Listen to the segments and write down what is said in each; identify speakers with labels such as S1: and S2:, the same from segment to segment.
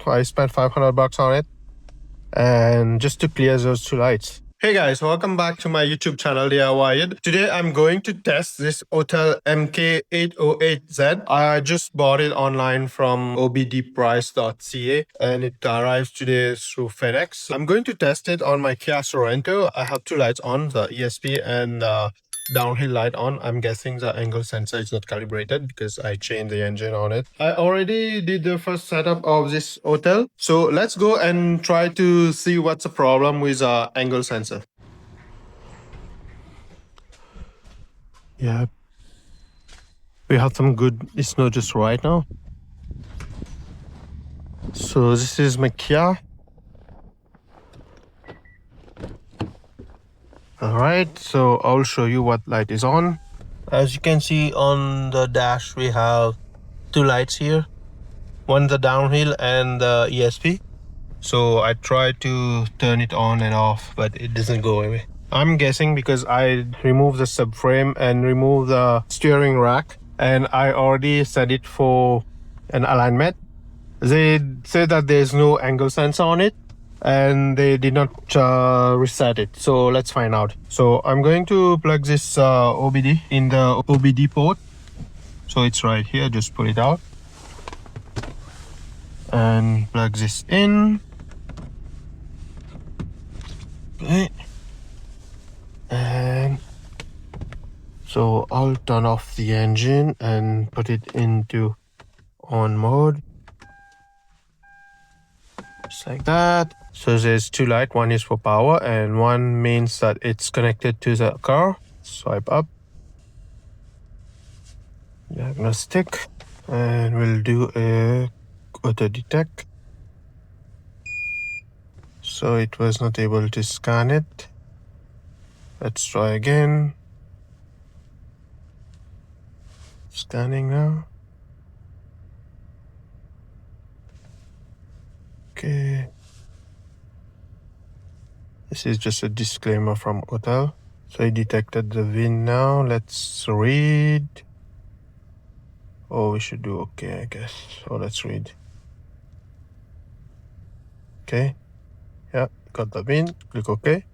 S1: I spent $500 on it, and just to clear those two lights. Hey guys, welcome back to my YouTube channel DIY. Today I'm going to test this AUTEL MK808Z. I just bought it online from obdprice.ca and it arrives today through FedEx. I'm going to test it on my Kia Sorento. I have two lights on, the ESP and downhill light on. I'm guessing the angle sensor is not calibrated because I changed the engine on it. I already did the first setup of this AUTEL. So let's go and try to see what's the problem with the angle sensor. Yeah, we have some good, it's not just right now. So this is my Kia. Alright, so I'll show you what light is on. As you can see on the dash, we have two lights here. One the downhill and the ESP. So I tried to turn it on and off, but it doesn't go away. I'm guessing because I removed the subframe and removed the steering rack, and I already set it for an alignment. They say that there's no angle sensor on it, and they did not reset it. So let's find out. So I'm going to plug this OBD in the OBD port. So it's right here, just pull it out and plug this in. Okay. And so I'll turn off the engine and put it into on mode, just like that. So there's two lights, one is for power and one means that it's connected to the car. Swipe up, diagnostic, and we'll do a auto detect. So it was not able to scan it. Let's try again. Scanning now. Okay. This is just a disclaimer from AUTEL. So I detected the VIN now. Let's read. Oh, we should do okay, I guess. So let's read. Okay. Yeah, got the VIN. Click OK.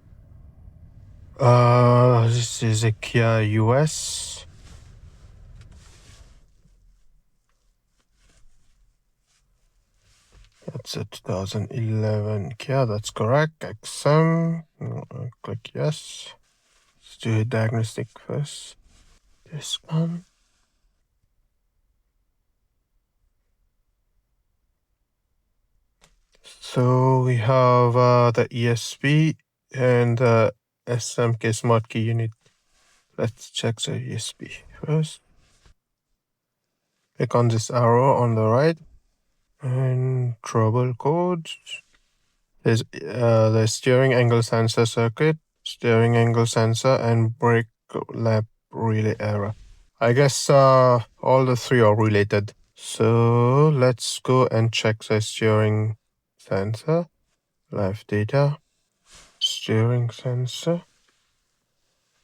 S1: This is a Kia US. That's a 2011 Kia, that's correct. XM. Click yes. Let's do a diagnostic first. This one. So we have the ESP and the SMK smart key unit. Let's check the ESP first. Click on this arrow on the right and trouble code. There's the steering angle sensor circuit, steering angle sensor, and brake lamp relay error. I guess all the three are related. So let's go and check the steering sensor. Live data, steering sensor.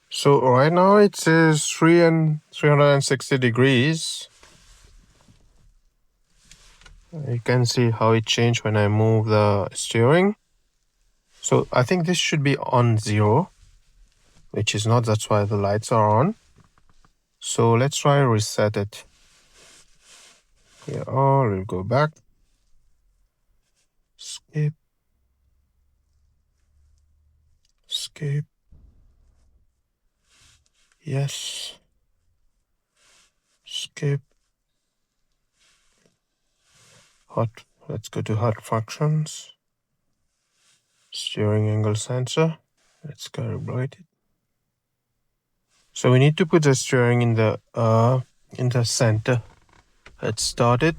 S1: So right now it says 360 degrees. You can see how it changed when I move the steering. So I think this should be on 0, which is not, that's why the lights are on. So let's try reset it. Here, we'll go back. Skip. Skip. Yes. Skip. Hot. Let's go to hot functions. Steering angle sensor. Let's calibrate it. So we need to put the steering in the center. Let's start it.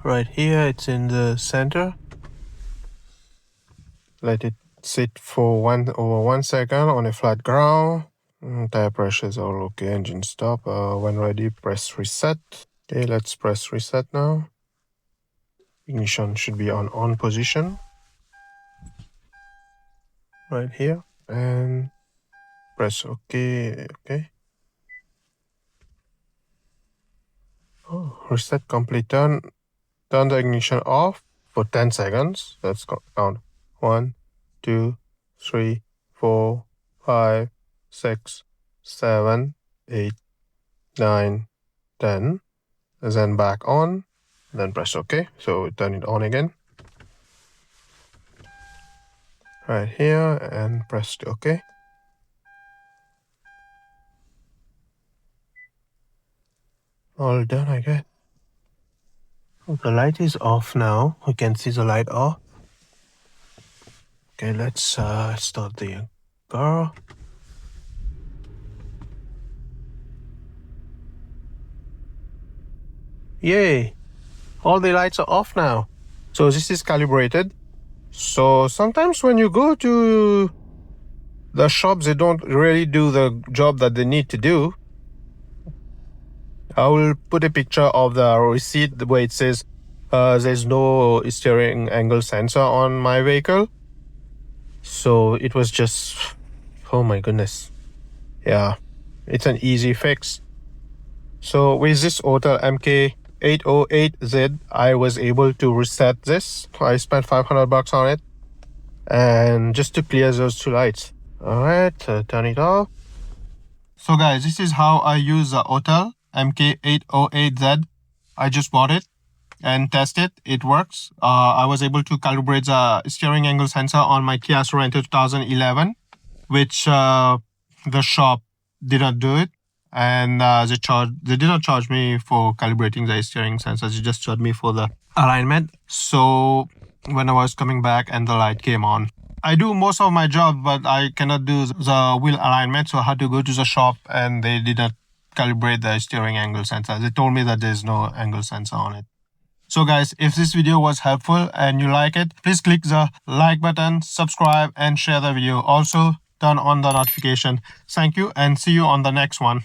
S1: Right here, it's in the center. Let it sit for over 1 second on a flat ground. Tire pressure is all okay. Engine stop. When ready, press reset. Okay, let's press reset now. Ignition should be on position. Right here. And Press OK. Okay. Oh, reset complete. Turn the ignition off for 10 seconds. Let's count. 1, 2, 3, 4, 5, 6, 7, 8, 9, 10. Then back on. Then press OK. So turn it on again. Right here and press OK. All done, I guess. The light is off now. We can see the light off. Okay, let's start the car. Yay! All the lights are off now. So this is calibrated. So sometimes when you go to the shops, they don't really do the job that they need to do. I will put a picture of the receipt where it says there's no steering angle sensor on my vehicle. So it was just, oh my goodness. Yeah, it's an easy fix. So with this AUTEL MK808Z, I was able to reset this. I spent $500 on it, and just to clear those two lights. All right, turn it off. So guys, this is how I use the AUTEL MK808Z. I just bought it and test it. It works. I was able to calibrate the steering angle sensor on my Kia Sorento 2011, which the shop did not do it. And they did not charge me for calibrating the steering sensors. They just charged me for the alignment. So when I was coming back and the light came on, I do most of my job, but I cannot do the wheel alignment. So I had to go to the shop and they did not calibrate the steering angle sensor. They told me that there's no angle sensor on it. So guys, if this video was helpful and you like it, please click the like button, subscribe and share the video. Also, turn on the notification. Thank you and see you on the next one.